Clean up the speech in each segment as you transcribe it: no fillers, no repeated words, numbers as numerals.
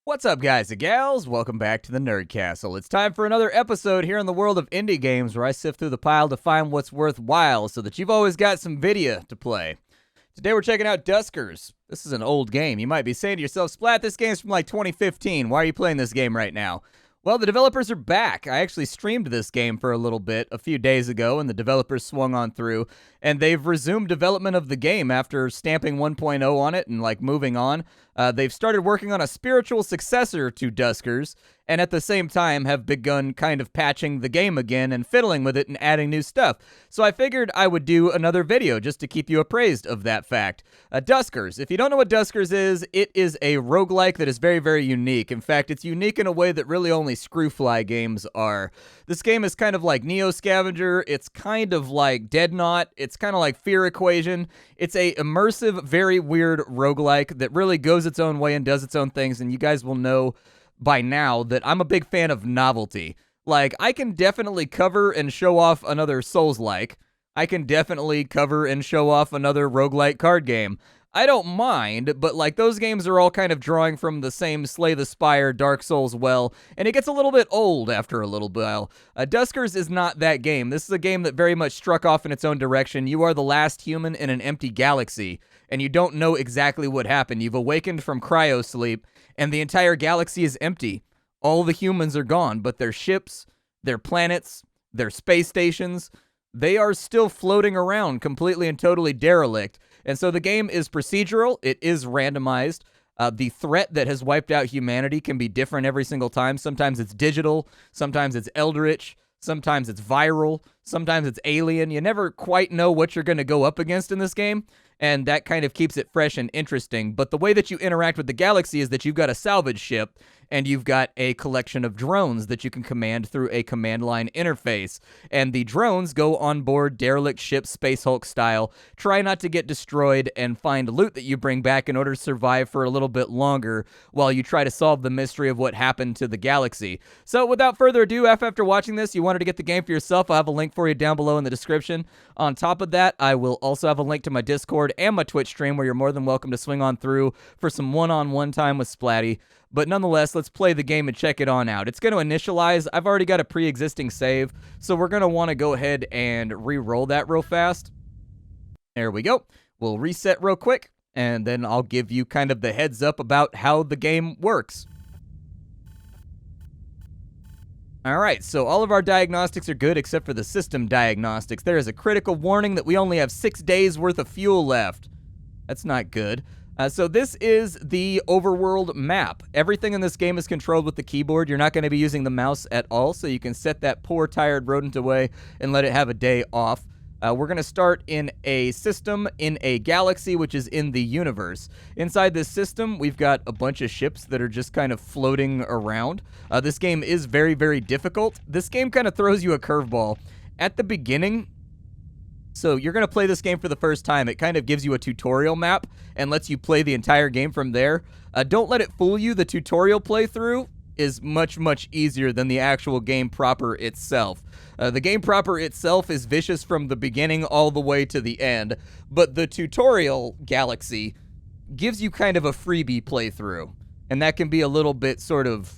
What's up, guys and gals? Welcome back to the Nerd Castle. It's time for another episode here in the world of indie games where I sift through the pile to find what's worthwhile so that you've always got some video to play. Today we're checking out Duskers. This is an old game. You might be saying to yourself, Splat, this game's from like 2015. Why are you playing this game right now? Well, the developers are back. I actually streamed this game for a little bit a few days ago, and the developers swung on through, and they've resumed development of the game after stamping 1.0 on it and moving on. They've started working on a spiritual successor to Duskers, and at the same time have begun kind of patching the game again and fiddling with it and adding new stuff. So I figured I would do another video just to keep you appraised of that fact. Duskers, if you don't know what Duskers is, it is a roguelike that is very, very unique. In fact, it's unique in a way that really only Screwfly games are. This game is kind of like Neo Scavenger, it's kind of like Dead Knot, it's kind of like Fear Equation. It's a immersive, very weird roguelike that really goes its own way and does its own things, and you guys will know by now that I'm a big fan of novelty. Like, I can definitely cover and show off another Souls-like. I can definitely cover and show off another roguelike card game. I don't mind, but those games are all kind of drawing from the same Slay the Spire, Dark Souls well, and it gets a little bit old after a little while. Duskers is not that game. This is a game that very much struck off in its own direction. You are the last human in an empty galaxy, and you don't know exactly what happened. You've awakened from cryosleep, and the entire galaxy is empty. All the humans are gone, but their ships, their planets, their space stations, they are still floating around completely and totally derelict. And so the game is procedural. It is randomized. The threat that has wiped out humanity can be different every single time. Sometimes it's digital. Sometimes it's eldritch. Sometimes it's viral. Sometimes it's alien. You never quite know what you're going to go up against in this game, and that kind of keeps it fresh and interesting. But the way that you interact with the galaxy is that you've got a salvage ship, and you've got a collection of drones that you can command through a command line interface. And the drones go on board derelict ships, Space Hulk style, try not to get destroyed, and find loot that you bring back in order to survive for a little bit longer while you try to solve the mystery of what happened to the galaxy. So without further ado, after watching this, you wanted to get the game for yourself, I'll have a link for you down below in the description. On top of that, I will also have a link to my Discord and my Twitch stream where you're more than welcome to swing on through for some one-on-one time with Splatty. But nonetheless, let's play the game and check it on out. It's going to initialize. I've already got a pre-existing save, so we're going to want to go ahead and re-roll that real fast. There we go. We'll reset real quick, and then I'll give you kind of the heads up about how the game works. Alright, so all of our diagnostics are good except for the system diagnostics. There is a critical warning that we only have 6 days worth of fuel left. That's not good. So this is the overworld map. Everything in this game is controlled with the keyboard. You're not going to be using the mouse at all, so you can set that poor, tired rodent away and let it have a day off. We're going to start in a system in a galaxy, which is in the universe. Inside this system, we've got a bunch of ships that are just kind of floating around. This game is very, very difficult. This game kind of throws you a curveball. At the beginning, so you're going to play this game for the first time. It kind of gives you a tutorial map and lets you play the entire game from there. Don't let it fool you. The tutorial playthrough is much, much easier than the actual game proper itself. The game proper itself is vicious from the beginning all the way to the end, but the tutorial galaxy gives you kind of a freebie playthrough, and that can be a little bit sort of...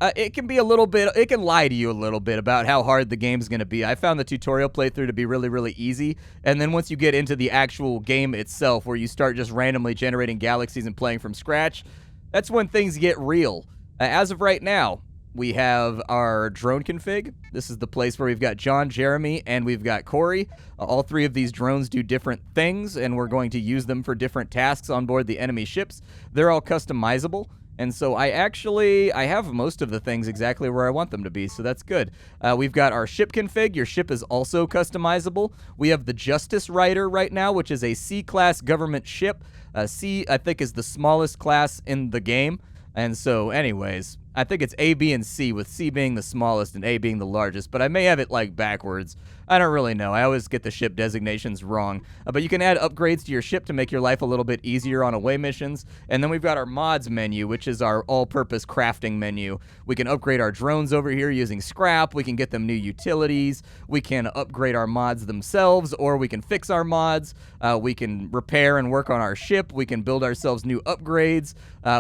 it can lie to you a little bit about how hard the game's going to be. I found the tutorial playthrough to be really, really easy, and then once you get into the actual game itself, where you start just randomly generating galaxies and playing from scratch, that's when things get real. As of right now, we have our drone config. This is the place where we've got John, Jeremy, and we've got Corey. All three of these drones do different things, and we're going to use them for different tasks on board the enemy ships. They're all customizable. And so I have most of the things exactly where I want them to be, so that's good. We've got our ship config. Your ship is also customizable. We have the Justice Rider right now, which is a C-class government ship. C, I think, is the smallest class in the game. And so, anyways, I think it's A, B, and C, with C being the smallest and A being the largest, but I may have it, like, backwards. I don't really know. I always get the ship designations wrong. But you can add upgrades to your ship to make your life a little bit easier on away missions. And then we've got our mods menu, which is our all-purpose crafting menu. We can upgrade our drones over here using scrap. We can get them new utilities. We can upgrade our mods themselves, or we can fix our mods. We can repair and work on our ship. We can build ourselves new upgrades.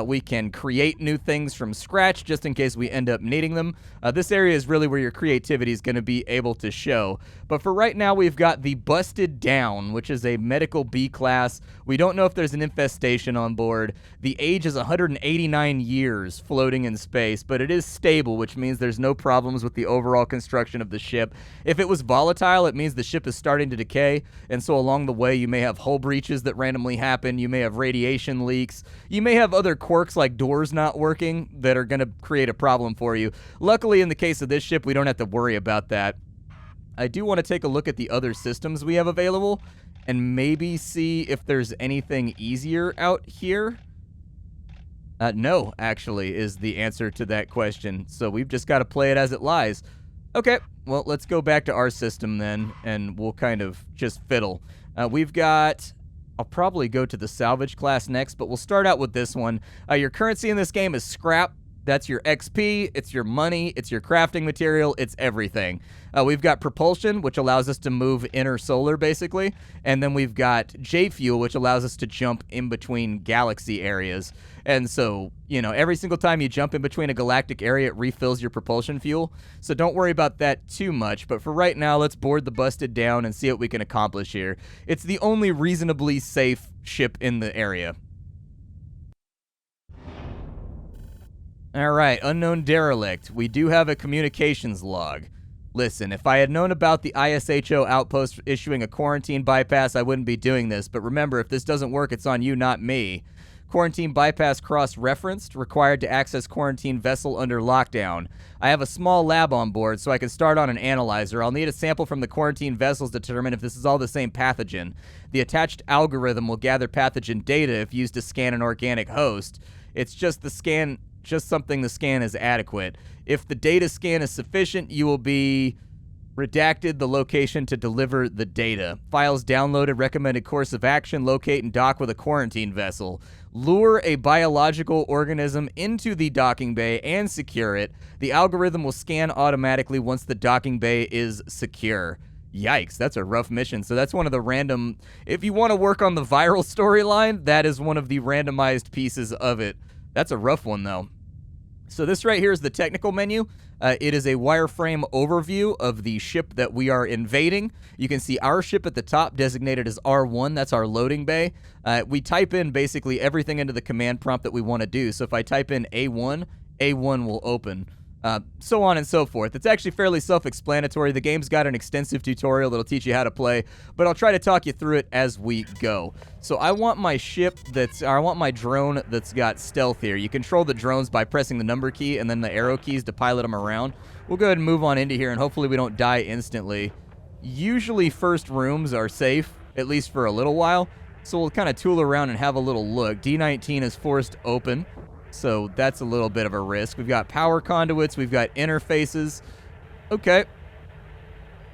We can create new things from scratch just in case we end up needing them. This area is really where your creativity is going to be able to show. But for right now, we've got the Busted Down, which is a medical B class. We don't know if there's an infestation on board. The age is 189 years floating in space, but it is stable, which means there's no problems with the overall construction of the ship. If it was volatile, it means the ship is starting to decay, and so along the way, you may have hull breaches that randomly happen. You may have radiation leaks. You may have other quirks like doors not working that are going to create a problem for you. Luckily, in the case of this ship, we don't have to worry about that. I do want to take a look at the other systems we have available and maybe see if there's anything easier out here. No, actually, is the answer to that question. So we've just got to play it as it lies. Okay, well, let's go back to our system then, and we'll kind of just fiddle. We've got... I'll probably go to the Salvage class next, but we'll start out with this one. Your currency in this game is scrap. That's your XP, it's your money, it's your crafting material, it's everything. We've got propulsion, which allows us to move inner solar, basically. And then we've got J-Fuel, which allows us to jump in between galaxy areas. And so, you know, every single time you jump in between a galactic area, it refills your propulsion fuel. So don't worry about that too much. But for right now, let's board the Busted Down and see what we can accomplish here. It's the only reasonably safe ship in the area. All right, unknown derelict. We do have a communications log. Listen, if I had known about the ISHO outpost issuing a quarantine bypass, I wouldn't be doing this. But remember, if this doesn't work, it's on you, not me. Quarantine bypass cross-referenced, required to access quarantine vessel under lockdown. I have a small lab on board, so I can start on an analyzer. I'll need a sample from the quarantine vessels to determine if this is all the same pathogen. The attached algorithm will gather pathogen data if used to scan an organic host. It's just something the scan is adequate. If the data scan is sufficient, you will be redacted the location to deliver the data. Files downloaded, recommended course of action, locate and dock with a quarantine vessel. Lure a biological organism into the docking bay and secure it. The algorithm will scan automatically once the docking bay is secure. Yikes, that's a rough mission. So that's one of the random... If you want to work on the viral storyline, that is one of the randomized pieces of it. That's a rough one, though. So this right here is the technical menu. It is a wireframe overview of the ship that we are invading. You can see our ship at the top designated as R1. That's our loading bay. We type in basically everything into the command prompt that we want to do. So if I type in A1, A1 will open. So on and so forth. It's actually fairly self-explanatory. The game's got an extensive tutorial that'll teach you how to play, but I'll try to talk you through it as we go. So I want my drone that's got stealth here. You control the drones by pressing the number key and then the arrow keys to pilot them around. We'll go ahead and move on into here, and hopefully we don't die instantly. Usually first rooms are safe, at least for a little while, so we'll kind of tool around and have a little look. D19 is forced open. So that's a little bit of a risk. We've got power conduits. We've got interfaces. Okay.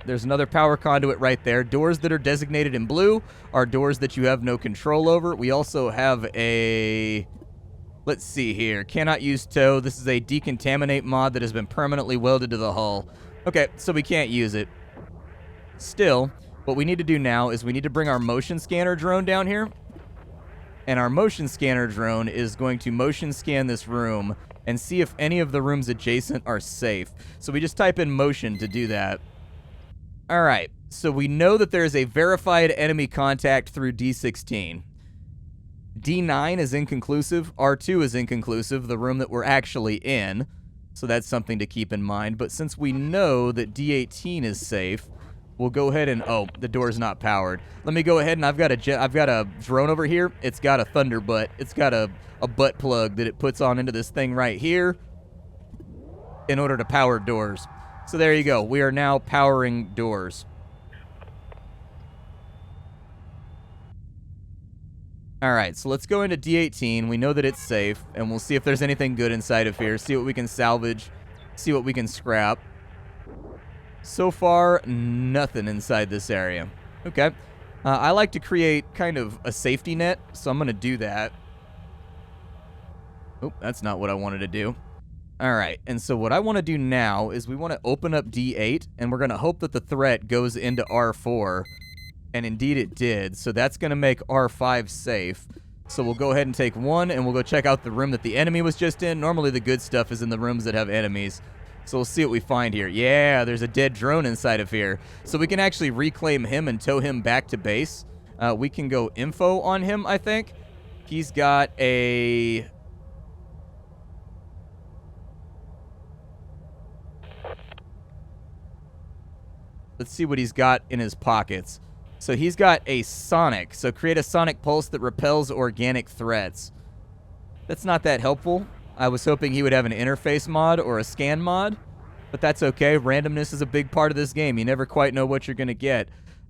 There's another power conduit right there. Doors that are designated in blue are doors that you have no control over. We also have a... Let's see here. Cannot use tow. This is a decontaminate mod that has been permanently welded to the hull. Okay, so we can't use it. Still, what we need to do now is we need to bring our motion scanner drone down here. And our motion scanner drone is going to motion scan this room and see if any of the rooms adjacent are safe. So we just type in motion to do that. All right, so we know that there is a verified enemy contact through D16. D9 is inconclusive. R2 is inconclusive, the room that we're actually in. So that's something to keep in mind. But since we know that D18 is safe, we'll go ahead and... Oh, the door's not powered. Let me go ahead and I've got a drone over here. It's got a thunder butt. It's got a butt plug that it puts on into this thing right here in order to power doors. So there you go. We are now powering doors. All right, so let's go into D18. We know that it's safe, and we'll see if there's anything good inside of here. See what we can salvage. See what we can scrap. So far, nothing inside this area. Okay. I like to create kind of a safety net, so I'm going to do that. Oh, that's not what I wanted to do. All right, and so what I want to do now is we want to open up D8, and we're going to hope that the threat goes into R4. And indeed it did, so that's going to make R5 safe. So we'll go ahead and take one, and we'll go check out the room that the enemy was just in. Normally the good stuff is in the rooms that have enemies. So we'll see what we find here. Yeah, there's a dead drone inside of here. So we can actually reclaim him and tow him back to base. We can go info on him, I think. He's got a... Let's see what he's got in his pockets. So he's got a sonic. So create a sonic pulse that repels organic threats. That's not that helpful. I was hoping he would have an interface mod or a scan mod, but that's okay. Randomness is a big part of this game. You never quite know what you're going to get.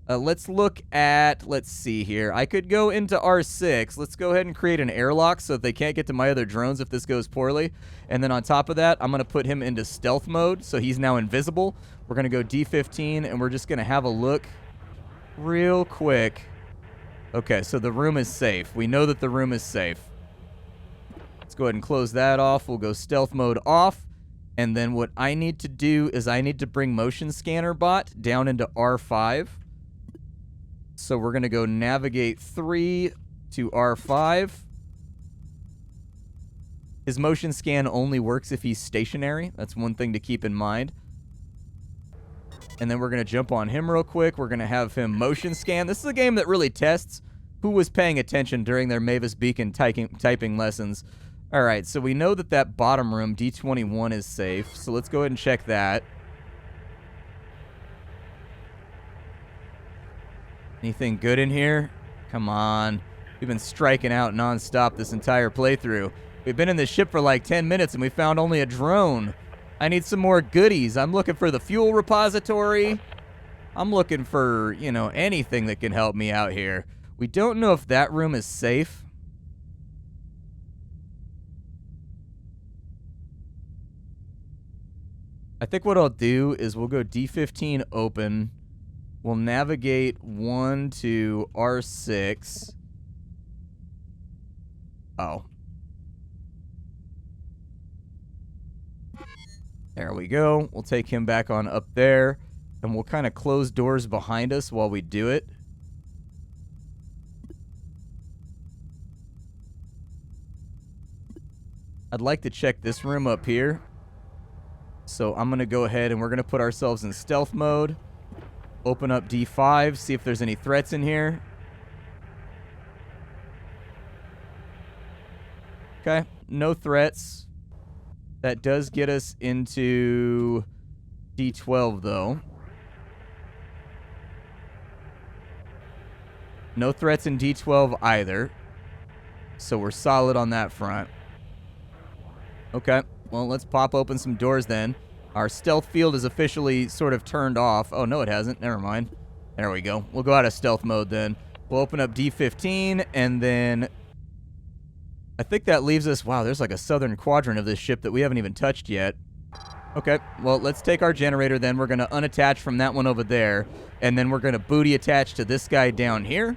Let's look at, let's see here. I could go into R6. Let's go ahead and create an airlock so that they can't get to my other drones if this goes poorly. And then on top of that, I'm going to put him into stealth mode, so he's now invisible. We're going to go D15, and we're just going to have a look real quick. Okay, so the room is safe. We know that the room is safe. Let's go ahead and close that off. We'll go stealth mode off. And then what I need to do is I need to bring motion scanner bot down into R5. So we're going to go navigate 3 to R5. His motion scan only works if he's stationary. That's one thing to keep in mind. And then we're going to jump on him real quick. We're going to have him motion scan. This is a game that really tests who was paying attention during their Mavis Beacon typing lessons. All right, so we know that that bottom room, D21, is safe. So let's go ahead and check that. Anything good in here? Come on. We've been striking out nonstop this entire playthrough. We've been in this ship for like 10 minutes and we found only a drone. I need some more goodies. I'm looking for the fuel repository. I'm looking for, you know, anything that can help me out here. We don't know if that room is safe. I think what I'll do is we'll go D15 open. We'll navigate 1 to R6. Oh. There we go. We'll take him back on up there, and we'll kind of close doors behind us while we do it. I'd like to check this room up here. So I'm going to go ahead and we're going to put ourselves in stealth mode. Open up D5, see if there's any threats in here. Okay, no threats. That does get us into D12, though. No threats in D12 either. So we're solid on that front. Okay, well, let's pop open some doors then. Our stealth field is officially sort of turned off. Oh, no, it hasn't. Never mind. There we go. We'll go out of stealth mode then. We'll open up D15, and then I think that leaves us... Wow, there's like a southern quadrant of this ship that we haven't even touched yet. Okay, well, let's take our generator then. We're going to unattach from that one over there, and then we're going to booty attach to this guy down here.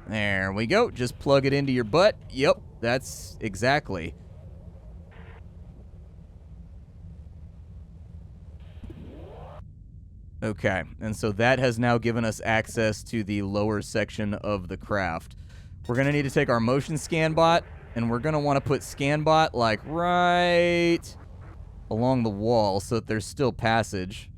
There we go. Just plug it into your butt. Yep, that's exactly... Okay, and so that has now given us access to the lower section of the craft. We're going to need to take our motion scan bot, and we're going to want to put scan bot like right along the wall so that there's still passage.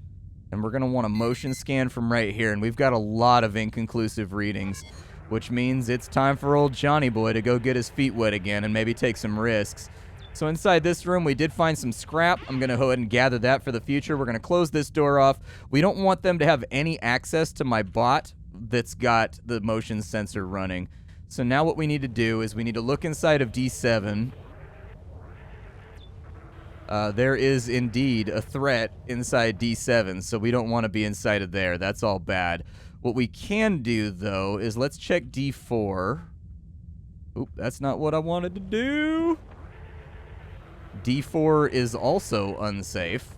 And we're going to want a motion scan from right here, and we've got a lot of inconclusive readings, which means it's time for old Johnny Boy to go get his feet wet again and maybe take some risks. So inside this room, we did find some scrap. I'm going to go ahead and gather that for the future. We're going to close this door off. We don't want them to have any access to my bot that's got the motion sensor running. So now what we need to do is we need to look inside of D7. There is indeed a threat inside D7, so we don't want to be inside of there. That's all bad. What we can do, though, is let's check D4. Oop, that's not what I wanted to do. D4 is also unsafe.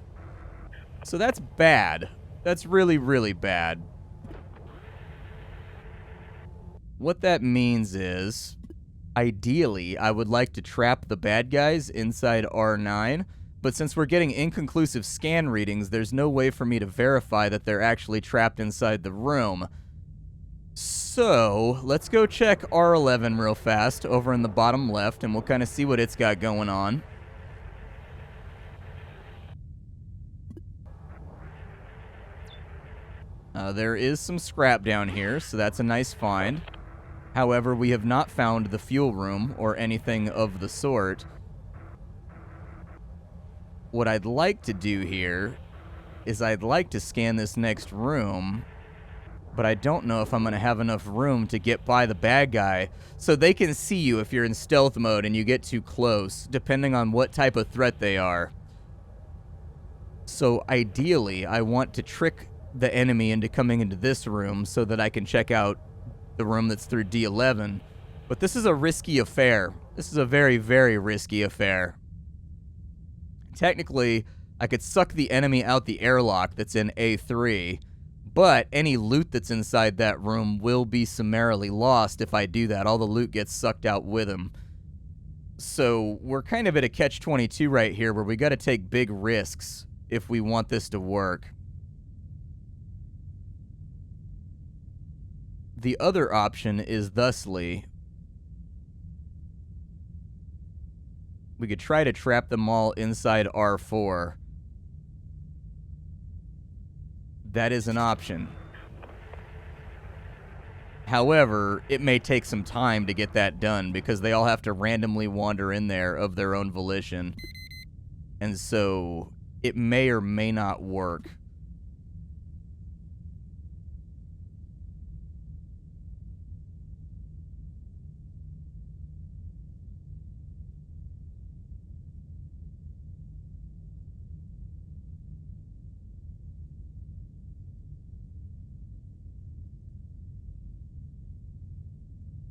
So that's bad. That's really, really bad. What that means is, ideally, I would like to trap the bad guys inside R9, but since we're getting inconclusive scan readings, there's no way for me to verify that they're actually trapped inside the room. So, let's go check R11 real fast over in the bottom left, and we'll kind of see what it's got going on. There is some scrap down here, so that's a nice find. However, we have not found the fuel room or anything of the sort. What I'd like to do here is I'd like to scan this next room, but I don't know if I'm going to have enough room to get by the bad guy, so they can see you if you're in stealth mode and you get too close, depending on what type of threat they are. So ideally, I want to trick the enemy into coming into this room so that I can check out the room that's through D11. But this is a risky affair. This is a very, very risky affair. Technically, I could suck the enemy out the airlock that's in A3, but any loot that's inside that room will be summarily lost if I do that. All the loot gets sucked out with him. So we're kind of at a catch-22 right here where we got to take big risks if we want this to work. The other option is thusly. We could try to trap them all inside R4. That is an option. However, it may take some time to get that done because they all have to randomly wander in there of their own volition. And so it may or may not work.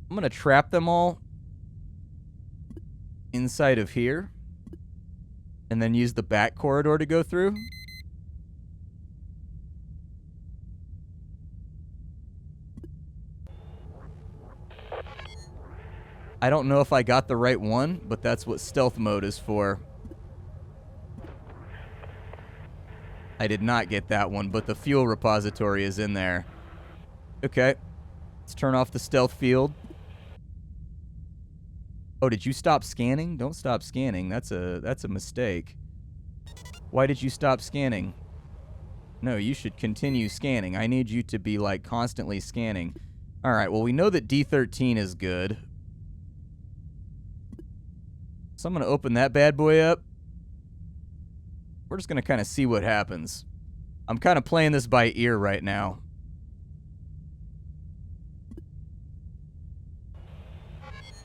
I'm going to trap them all inside of here and then use the back corridor to go through. I don't know if I got the right one, but that's what stealth mode is for. I did not get that one, but the fuel repository is in there. Okay. Let's turn off the stealth field. Oh, did you stop scanning? Don't stop scanning. That's a mistake. Why did you stop scanning? No, you should continue scanning. I need you to be, like, constantly scanning. Alright, well, we know that D13 is good. So I'm going to open that bad boy up. We're just going to kind of see what happens. I'm kind of playing this by ear right now.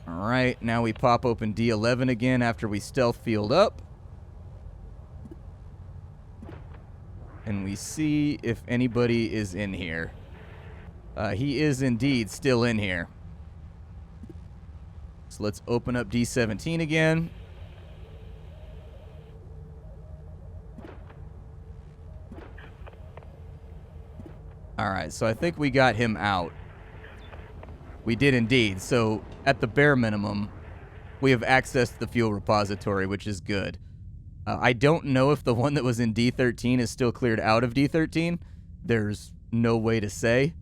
Alright, now we pop open D11 again after we stealth field up. And we see if anybody is in here. He is indeed still in here. So let's open up D17 again. Alright, so I think we got him out. We did indeed. So, at the bare minimum, we have access to the fuel repository, which is good. I don't know if the one that was in D13 is still cleared out of D13. There's no way to say.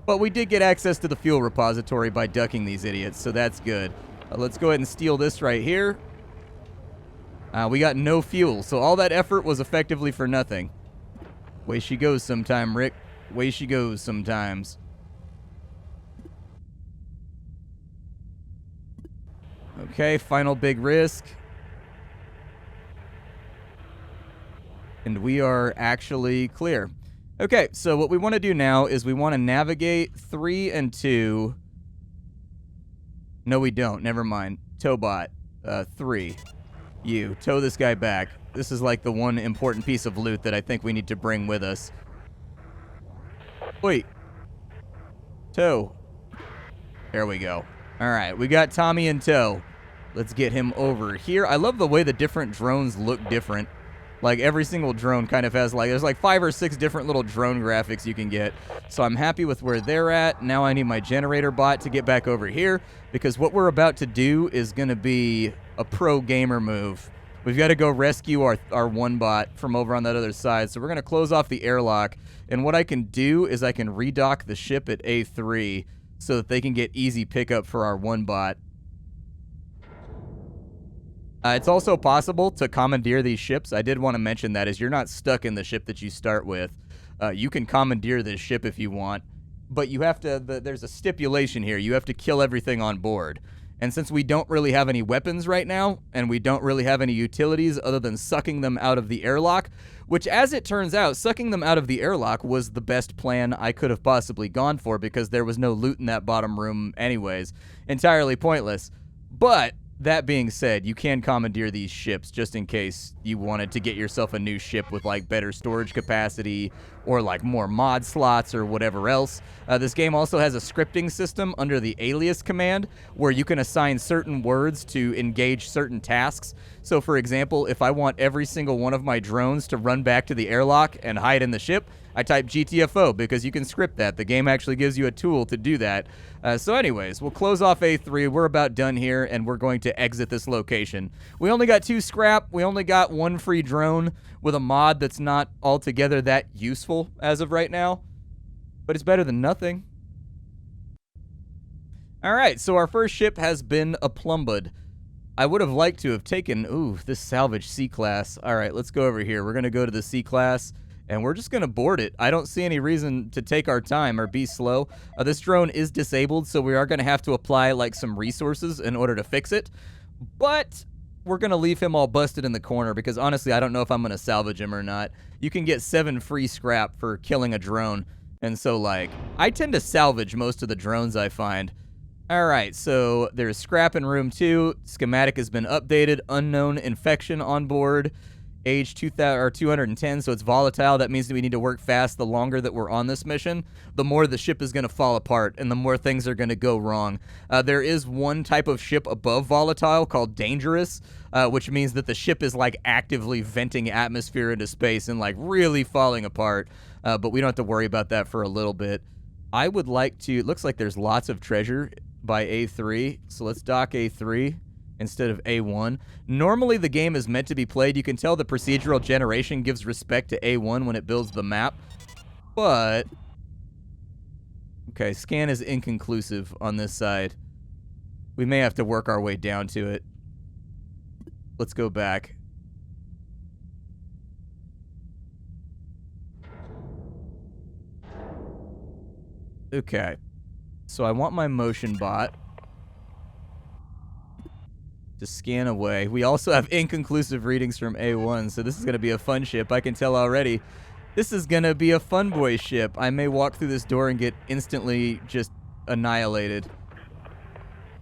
But we did get access to the fuel repository by ducking these idiots, so that's good. Let's go ahead and steal this right here. We got no fuel, so all that effort was effectively for nothing. Way she goes sometime, Rick. Way she goes sometimes. Okay, final big risk. And we are actually clear. Okay, so what we want to do now is we want to navigate 3 and 2. No, we don't. Never mind. Towbot. 3. You. Tow this guy back. This is like the one important piece of loot that I think we need to bring with us. Wait. Tow. There we go. All right, we got Tommy in tow. Let's get him over here. I love the way the different drones look different. Like, every single drone kind of has, like, there's like 5 or 6 different little drone graphics you can get. So I'm happy with where they're at. Now I need my generator bot to get back over here, because what we're about to do is going to be a pro gamer move. We've got to go rescue our one bot from over on that other side. So we're going to close off the airlock. And what I can do is I can redock the ship at A3 so that they can get easy pickup for our one bot. It's also possible to commandeer these ships. I did want to mention that, as you're not stuck in the ship that you start with. You can commandeer this ship if you want, but you have to, there's a stipulation here. You have to kill everything on board. And since we don't really have any weapons right now, and we don't really have any utilities other than sucking them out of the airlock, which, as it turns out, sucking them out of the airlock was the best plan I could have possibly gone for, because there was no loot in that bottom room anyways. Entirely pointless. But that being said, you can commandeer these ships just in case you wanted to get yourself a new ship with, like, better storage capacity or, like, more mod slots or whatever else. This game also has a scripting system under the alias command where you can assign certain words to engage certain tasks. So, for example, if I want every single one of my drones to run back to the airlock and hide in the ship, I type GTFO, because you can script that. The game actually gives you a tool to do that. So anyways, we'll close off A3. We're about done here, and we're going to exit this location. We only got 2 scrap. We only got 1 free drone with a mod that's not altogether that useful as of right now. But it's better than nothing. All right, so our first ship has been a plumbed. I would have liked to have taken, this Salvage C-Class. All right, let's go over here. We're going to go to the C-Class. And we're just going to board it. I don't see any reason to take our time or be slow. This drone is disabled, so we are going to have to apply, like, some resources in order to fix it. But we're going to leave him all busted in the corner, because honestly, I don't know if I'm going to salvage him or not. You can get 7 free scrap for killing a drone. And so, like, I tend to salvage most of the drones I find. All right, so there's scrap in room 2. Schematic has been updated. Unknown infection on board. Age 210, so it's volatile. That means that we need to work fast. The longer that we're on this mission, the more the ship is going to fall apart and the more things are going to go wrong. There is one type of ship above volatile called dangerous, which means that the ship is, like, actively venting atmosphere into space and, like, really falling apart. But we don't have to worry about that for a little bit. I would like to, it looks like there's lots of treasure by A3, so let's dock A3 instead of A1. Normally, the game is meant to be played. You can tell the procedural generation gives respect to A1 when it builds the map. But, okay, scan is inconclusive on this side. We may have to work our way down to it. Let's go back. Okay. So I want my motion bot to scan away. We also have inconclusive readings from A1, so this is going to be a fun ship. I can tell already. This is going to be a fun boy ship. I may walk through this door and get instantly just annihilated.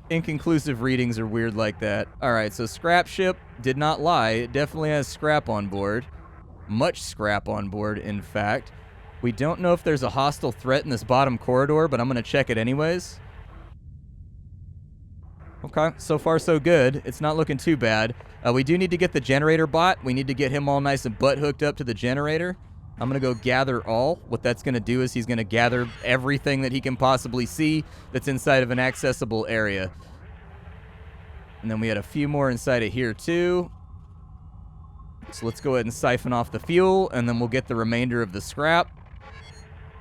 Inconclusive readings are weird like that. Alright, so scrap ship did not lie. It definitely has scrap on board. Much scrap on board, in fact. We don't know if there's a hostile threat in this bottom corridor, but I'm going to check it anyways. Okay, so far so good. It's not looking too bad. We do need to get the generator bot. We need to get him all nice and butt hooked up to the generator. I'm going to go gather all. What that's going to do is he's going to gather everything that he can possibly see that's inside of an accessible area. And then we had a few more inside of here too. So let's go ahead and siphon off the fuel, and then we'll get the remainder of the scrap.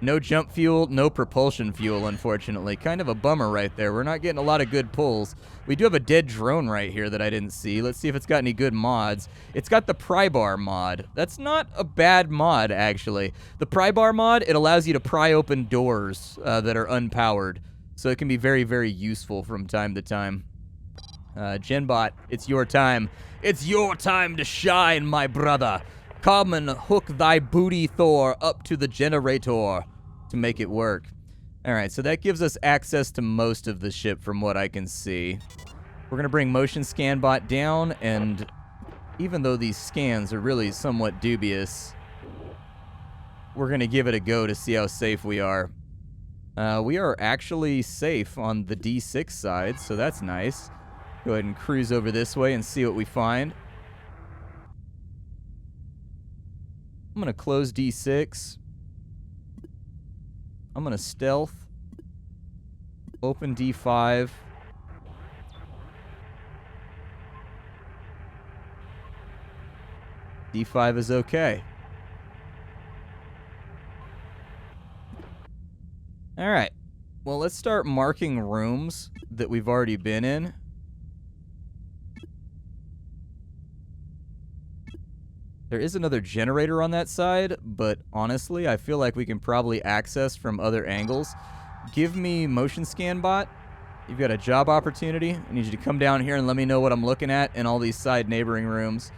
No jump fuel, no propulsion fuel, unfortunately. Kind of a bummer right there. We're not getting a lot of good pulls. We do have a dead drone right here that I didn't see. Let's see if it's got any good mods. It's got the pry bar mod. That's not a bad mod, actually. The pry bar mod, it allows you to pry open doors that are unpowered. So it can be very, very useful from time to time. Genbot, it's your time. It's your time to shine, my brother. Come and hook thy booty Thor up to the generator to make it work. Alright, so that gives us access to most of the ship from what I can see. We're going to bring motion scan bot down, and even though these scans are really somewhat dubious, we're going to give it a go to see how safe we are. We are actually safe on the D6 side, so that's nice. Go ahead and cruise over this way and see what we find. I'm going to close D6. I'm going to stealth. Open D5. D5 is okay. All right. Well, let's start marking rooms that we've already been in. There is another generator on that side, but honestly, I feel like we can probably access from other angles. Give me motion scan bot. You've got a job opportunity. I need you to come down here and let me know what I'm looking at in all these side neighboring rooms.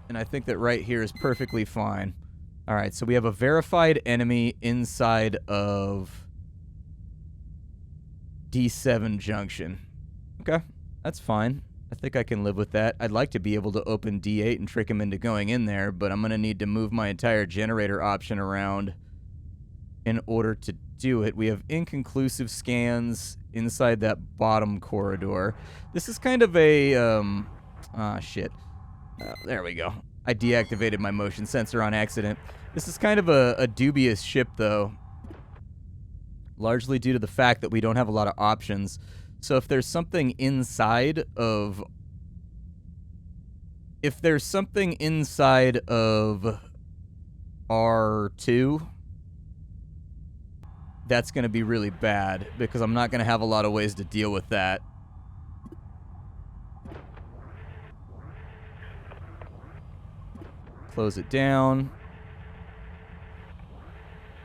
And I think that right here is perfectly fine. All right, so we have a verified enemy inside of D7 junction. Okay, that's fine. I think I can live with that. I'd like to be able to open D8 and trick him into going in there, but I'm going to need to move my entire generator option around in order to do it. We have inconclusive scans inside that bottom corridor. This is kind of a, shit. There we go. I deactivated my motion sensor on accident. This is kind of a dubious ship, though, largely due to the fact that we don't have a lot of options. So if there's something inside of... If there's something inside of R2, that's going to be really bad, because I'm not going to have a lot of ways to deal with that. Close it down.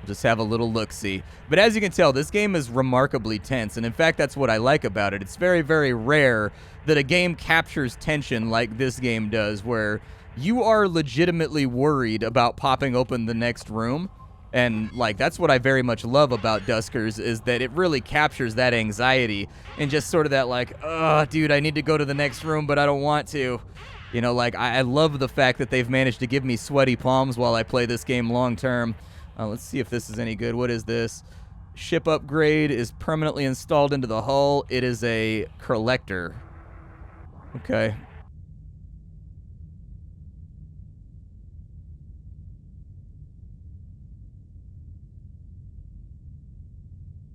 Just have a little look-see. But as you can tell, this game is remarkably tense, and in fact, that's what I like about it. It's very, very rare that a game captures tension like this game does, where you are legitimately worried about popping open the next room. And, like, that's what I very much love about Duskers, is that it really captures that anxiety and just sort of that, like, oh, dude, I need to go to the next room, but I don't want to. You know, like, I love the fact that they've managed to give me sweaty palms while I play this game long-term. Let's see if this is any good. What is this? Ship upgrade is permanently installed into the hull. It is a collector. Okay.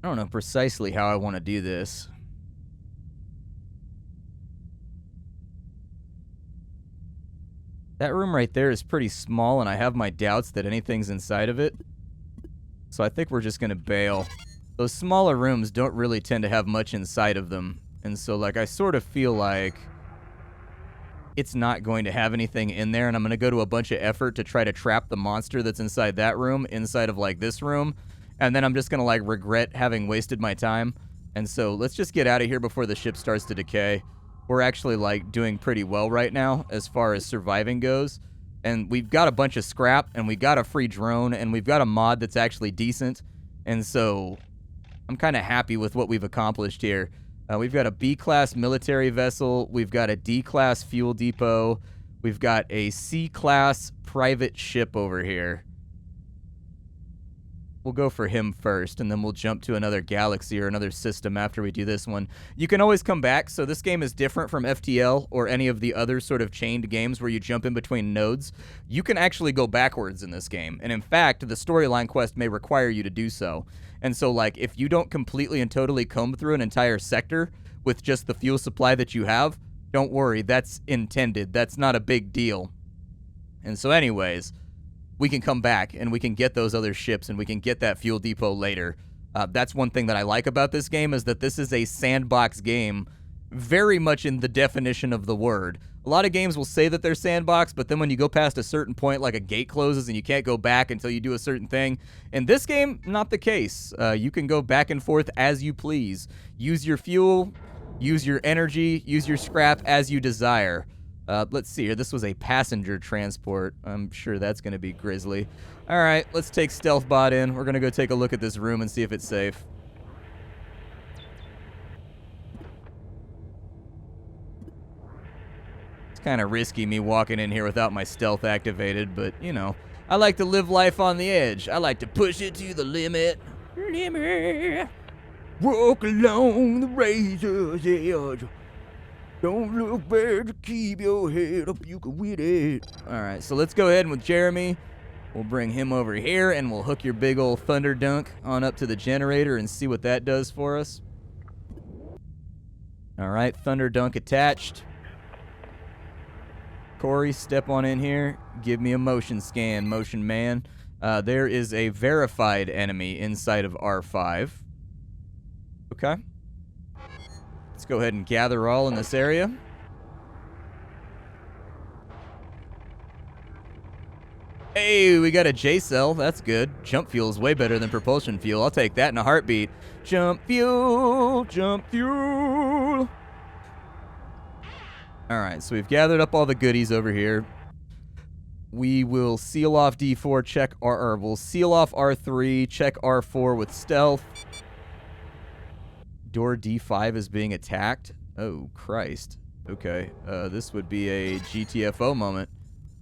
I don't know precisely how I want to do this. That room right there is pretty small, and I have my doubts that anything's inside of it. So I think we're just going to bail. Those smaller rooms don't really tend to have much inside of them. And so, like, I sort of feel like it's not going to have anything in there, and I'm going to go to a bunch of effort to try to trap the monster that's inside that room inside of, like, this room. And then I'm just going to, like, regret having wasted my time. And so let's just get out of here before the ship starts to decay. We're actually, like, doing pretty well right now as far as surviving goes. And we've got a bunch of scrap, and we've got a free drone, and we've got a mod that's actually decent. And so I'm kind of happy with what we've accomplished here. We've got a B-class military vessel. We've got a D-class fuel depot. We've got a C-class private ship over here. We'll go for him first, and then we'll jump to another galaxy or another system after we do this one. You can always come back, so this game is different from FTL or any of the other sort of chained games where you jump in between nodes. You can actually go backwards in this game, and in fact, the storyline quest may require you to do so. And so, like, if you don't completely and totally comb through an entire sector with just the fuel supply that you have, don't worry, that's intended. That's not a big deal. And so anyways, we can come back and we can get those other ships and we can get that fuel depot later. That's one thing that I like about this game, is that this is a sandbox game very much in the definition of the word. A lot of games will say that they're sandbox, but then when you go past a certain point, like a gate closes and you can't go back until you do a certain thing. In this game, not the case. You can go back and forth as you please. Use your fuel, use your energy, use your scrap as you desire. Let's see here. This was a passenger transport. I'm sure that's going to be grisly. All right, let's take Stealth Bot in. We're going to go take a look at this room and see if it's safe. It's kind of risky me walking in here without my stealth activated, but, you know, I like to live life on the edge. I like to push it to the limit. Walk along the razor's edge. Don't look back, keep your head up, you can win it. All right, so let's go ahead and with Jeremy, we'll bring him over here and we'll hook your big old thunder dunk on up to the generator and see what that does for us. All right, thunder dunk attached. Corey, step on in here. Give me a motion scan, motion man. There is a verified enemy inside of R5. Okay. Let's go ahead and gather all in this area. Hey, we got a J-cell. That's good. Jump fuel is way better than propulsion fuel. I'll take that in a heartbeat. Jump fuel, jump fuel. All right, so we've gathered up all the goodies over here. We will seal off D4, check we'll seal off R3, check R4 with stealth. Door D5 is being attacked. Oh, Christ. Okay, this would be a GTFO moment.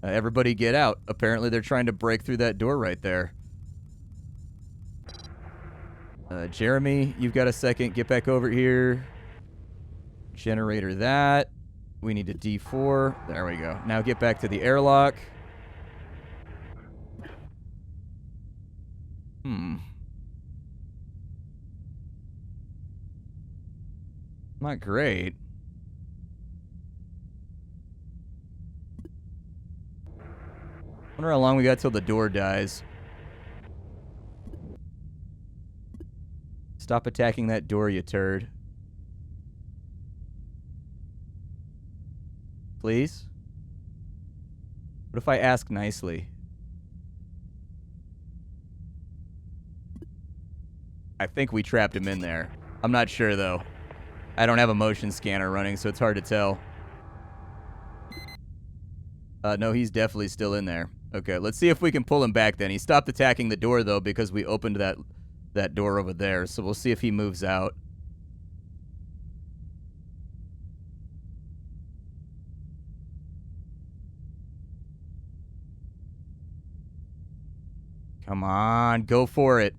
Everybody get out. Apparently they're trying to break through that door right there. Jeremy, you've got a second. Get back over here. Generator that. We need a D4. There we go. Now get back to the airlock. Not great. Wonder how long we got till the door dies. Stop attacking that door, you turd. Please? What if I ask nicely? I think we trapped him in there. I'm not sure, though. I don't have a motion scanner running, so it's hard to tell. No, he's definitely still in there. Okay, let's see if we can pull him back then. He stopped attacking the door, though, because we opened that door over there. So we'll see if he moves out. Come on, go for it.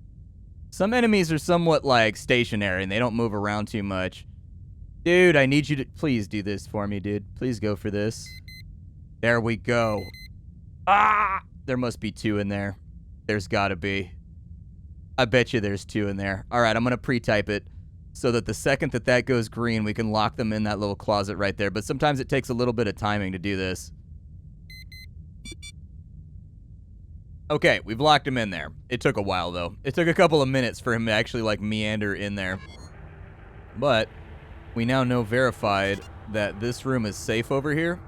Some enemies are somewhat, like, stationary, and they don't move around too much. Dude, I need you to... Please do this for me, dude. Please go for this. There we go. Ah! There must be 2 in there. There's gotta be. I bet you there's 2 in there. All right, I'm gonna pre-type it so that the second that goes green, we can lock them in that little closet right there. But sometimes it takes a little bit of timing to do this. Okay, we've locked him in there. It took a while, though. It took a couple of minutes for him to actually, like, meander in there. But we now know verified that this room is safe over here.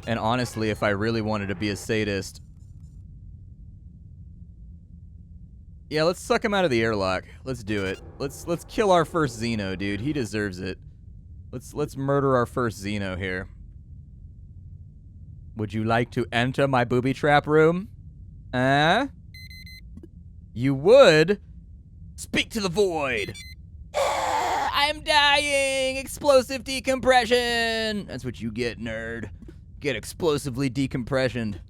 And honestly, if I really wanted to be a sadist... Yeah, let's suck him out of the airlock. Let's do it. Let's kill our first Xeno, dude. He deserves it. Let's murder our first Xeno here. Would you like to enter my booby trap room? You would? Speak to the void! I'm dying! Explosive decompression! That's what you get, nerd. Get explosively decompressioned.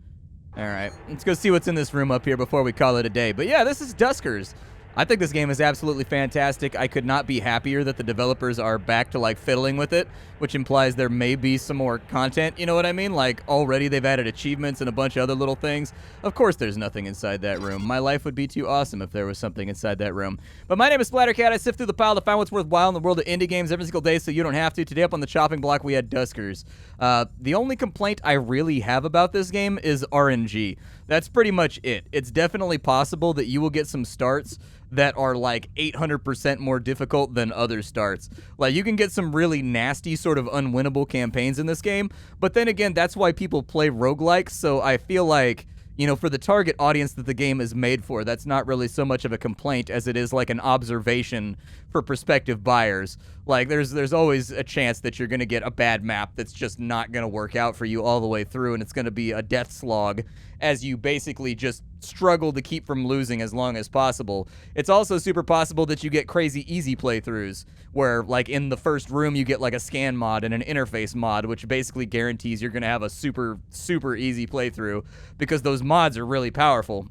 Alright, let's go see what's in this room up here before we call it a day. But yeah, this is Duskers. I think this game is absolutely fantastic. I could not be happier that the developers are back to, like, fiddling with it, which implies there may be some more content, you know what I mean? Like, already they've added achievements and a bunch of other little things. Of course there's nothing inside that room. My life would be too awesome if there was something inside that room. But my name is Splattercat. I sift through the pile to find what's worthwhile in the world of indie games every single day so you don't have to. Today up on the chopping block we had Duskers. The only complaint I really have about this game is RNG. That's pretty much it. It's definitely possible that you will get some starts that are like 800% more difficult than other starts. Like, you can get some really nasty sort of unwinnable campaigns in this game, but then again, that's why people play roguelikes, so I feel like, you know, for the target audience that the game is made for, that's not really so much of a complaint as it is like an observation for prospective buyers. Like, there's always a chance that you're going to get a bad map that's just not going to work out for you all the way through, and it's going to be a death slog as you basically just struggle to keep from losing as long as possible. It's also super possible that you get crazy easy playthroughs where, like, in the first room you get like a scan mod and an interface mod, which basically guarantees you're going to have a super, super easy playthrough because those mods are really powerful.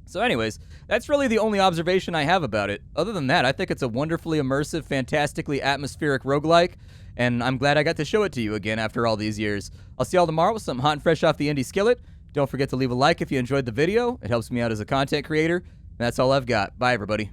So anyways, that's really the only observation I have about it. Other than that, I think it's a wonderfully immersive, fantastically atmospheric roguelike, and I'm glad I got to show it to you again after all these years. I'll see y'all tomorrow with something hot and fresh off the indie skillet. Don't forget to leave a like if you enjoyed the video. It helps me out as a content creator. And that's all I've got. Bye, everybody.